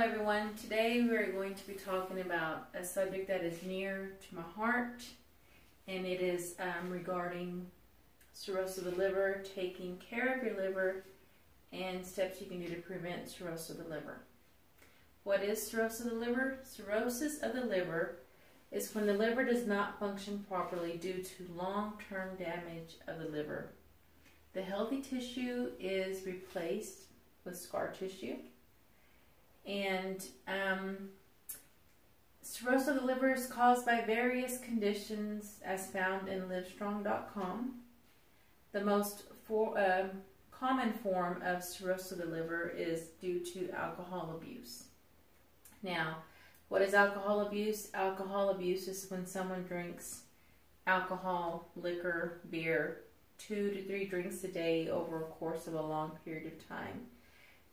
everyone. Today we are going to be talking about a subject that is near to my heart, and it is regarding cirrhosis of the liver, taking care of your liver, and steps you can do to prevent cirrhosis of the liver. What is cirrhosis of the liver? Cirrhosis of the liver is when the liver does not function properly due to long-term damage of the liver. The healthy tissue is replaced with scar tissue. And cirrhosis of the liver is caused by various conditions as found in livestrong.com. The most common form of cirrhosis of the liver is due to alcohol abuse. Now, what is alcohol abuse? Alcohol abuse is when someone drinks alcohol, liquor, beer, 2 to 3 drinks a day over a course of a long period of time.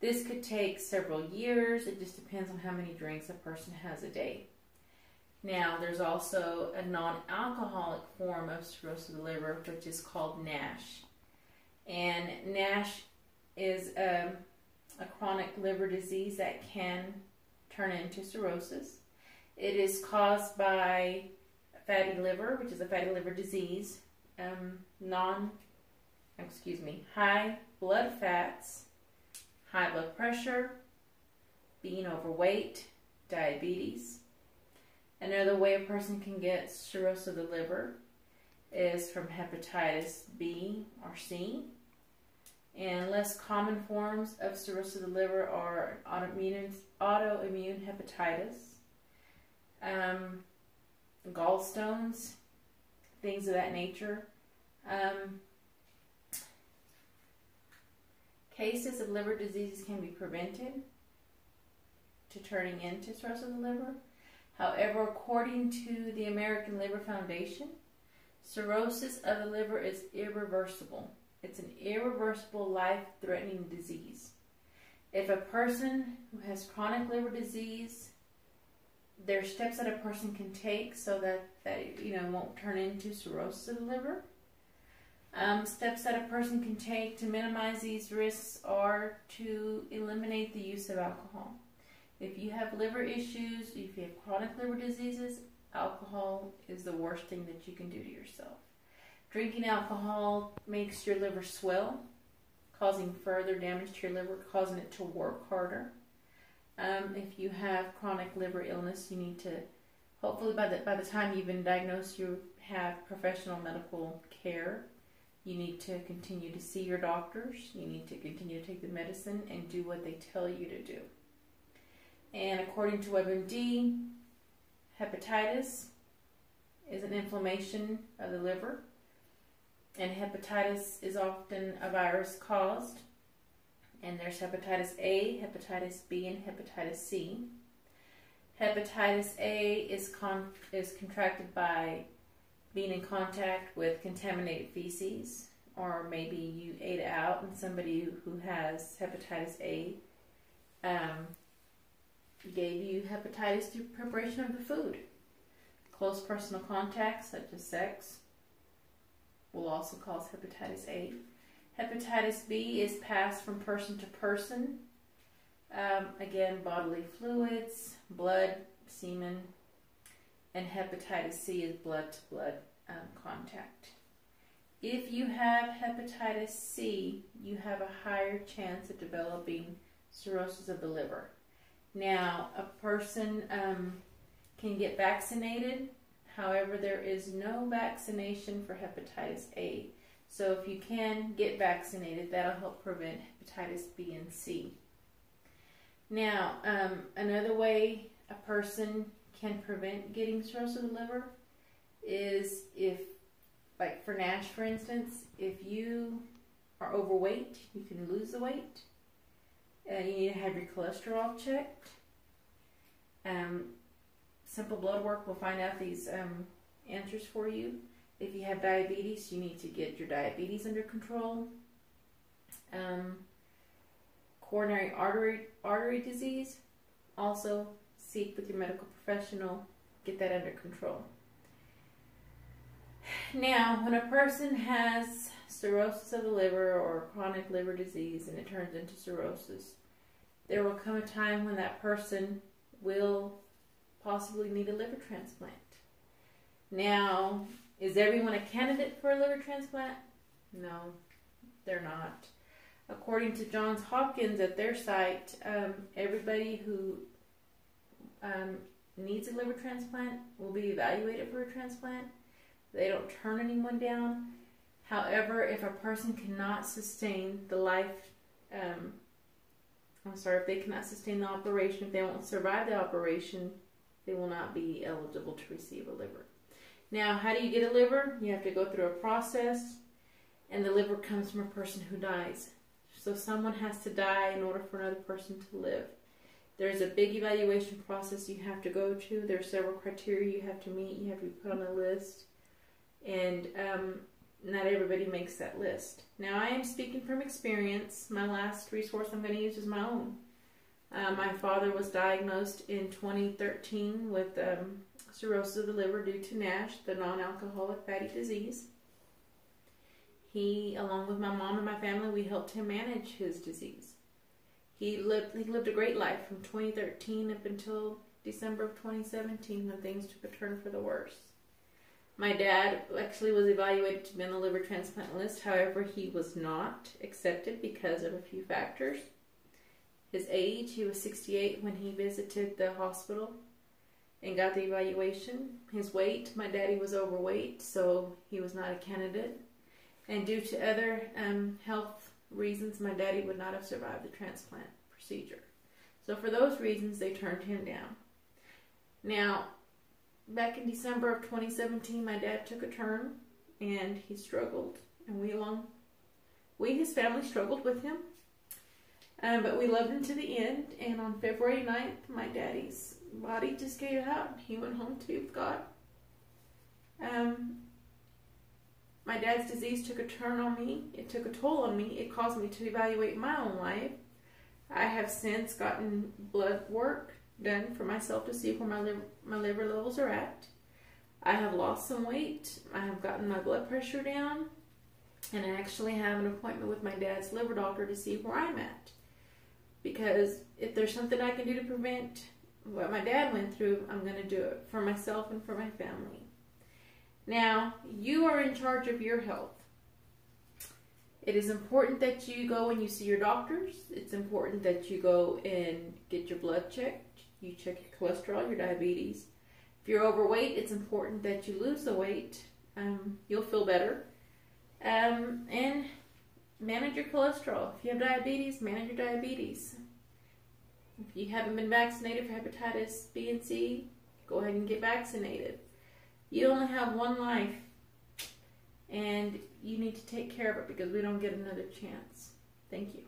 This could take several years. It just depends on how many drinks a person has a day. Now, there's also a non-alcoholic form of cirrhosis of the liver, which is called NASH. And NASH is a chronic liver disease that can turn into cirrhosis. It is caused by fatty liver, which is a fatty liver disease, high blood fats, high blood pressure, being overweight, diabetes. Another way a person can get cirrhosis of the liver is from hepatitis B or C. And less common forms of cirrhosis of the liver are autoimmune hepatitis, gallstones, things of that nature. Cases of liver diseases can be prevented to turning into cirrhosis of the liver. However, according to the American Liver Foundation, cirrhosis of the liver is irreversible. It's an irreversible, life-threatening disease. If a person who has chronic liver disease, there are steps that a person can take so that won't turn into cirrhosis of the liver. Steps that a person can take to minimize these risks are to eliminate the use of alcohol. If you have liver issues, if you have chronic liver diseases, alcohol is the worst thing that you can do to yourself. Drinking alcohol makes your liver swell, causing further damage to your liver, causing it to work harder. If you have chronic liver illness, you need to, hopefully by the time you've been diagnosed, you have professional medical care. You need to continue to see your doctors. You need to continue to take the medicine and do what they tell you to do. And according to WebMD, hepatitis is an inflammation of the liver. And hepatitis is often a virus caused. And there's hepatitis A, hepatitis B, and hepatitis C. Hepatitis A is contracted by being in contact with contaminated feces, or maybe you ate out and somebody who has hepatitis A gave you hepatitis through preparation of the food. Close personal contact, such as sex, will also cause hepatitis A. Hepatitis B is passed from person to person. Again, bodily fluids, blood, semen. And hepatitis C is blood-to-blood contact. If you have hepatitis C, you have a higher chance of developing cirrhosis of the liver. Now, a person can get vaccinated. However, there is no vaccination for hepatitis A. So if you can get vaccinated, that'll help prevent hepatitis B and C. Now, another way a person can prevent getting cirrhosis of the liver is if, like for NASH for instance, if you are overweight, you can lose the weight. You need to have your cholesterol checked. Simple blood work will find out these answers for you. If you have diabetes, you need to get your diabetes under control. Coronary artery disease, also seek with your medical professional, get that under control. Now, when a person has cirrhosis of the liver or chronic liver disease and it turns into cirrhosis, there will come a time when that person will possibly need a liver transplant. Now, is everyone a candidate for a liver transplant? No, they're not. According to Johns Hopkins at their site, everybody who needs a liver transplant will be evaluated for a transplant. They don't turn anyone down. However, if a person cannot sustain the if they cannot sustain the operation, if they won't survive the operation, they will not be eligible to receive a liver. Now, how do you get a liver? You have to go through a process, and the liver comes from a person who dies. So someone has to die in order for another person to live. There's a big evaluation process you have to go to. There are several criteria you have to meet. You have to be put on a list. And not everybody makes that list. Now, I am speaking from experience. My last resource I'm going to use is my own. My father was diagnosed in 2013 with cirrhosis of the liver due to NASH, the non-alcoholic fatty disease. He, along with my mom and my family, we helped him manage his disease. He lived a great life from 2013 up until December of 2017 when things took a turn for the worse. My dad actually was evaluated to be on the liver transplant list. However, he was not accepted because of a few factors. His age, he was 68 when he visited the hospital and got the evaluation. His weight, my daddy was overweight, so he was not a candidate. And due to other health reasons, my daddy would not have survived the transplant procedure. So for those reasons, they turned him down. Now, back in December of 2017, my dad took a turn and he struggled. And we, his family, struggled with him. But we loved him to the end. And on February 9th, my daddy's body just gave out. He went home to be with God. My dad's disease took a turn on me. It took a toll on me. It caused me to evaluate my own life. I have since gotten blood work done for myself to see where my liver levels are at. I have lost some weight. I have gotten my blood pressure down. And I actually have an appointment with my dad's liver doctor to see where I'm at. Because if there's something I can do to prevent what my dad went through, I'm going to do it for myself and for my family. Now, you are in charge of your health. It is important that you go and you see your doctors. It's important that you go and get your blood checked. You check your cholesterol, your diabetes. If you're overweight, it's important that you lose the weight. You'll feel better. And manage your cholesterol. If you have diabetes, manage your diabetes. If you haven't been vaccinated for hepatitis B and C, go ahead and get vaccinated. You only have one life, and you need to take care of it because we don't get another chance. Thank you.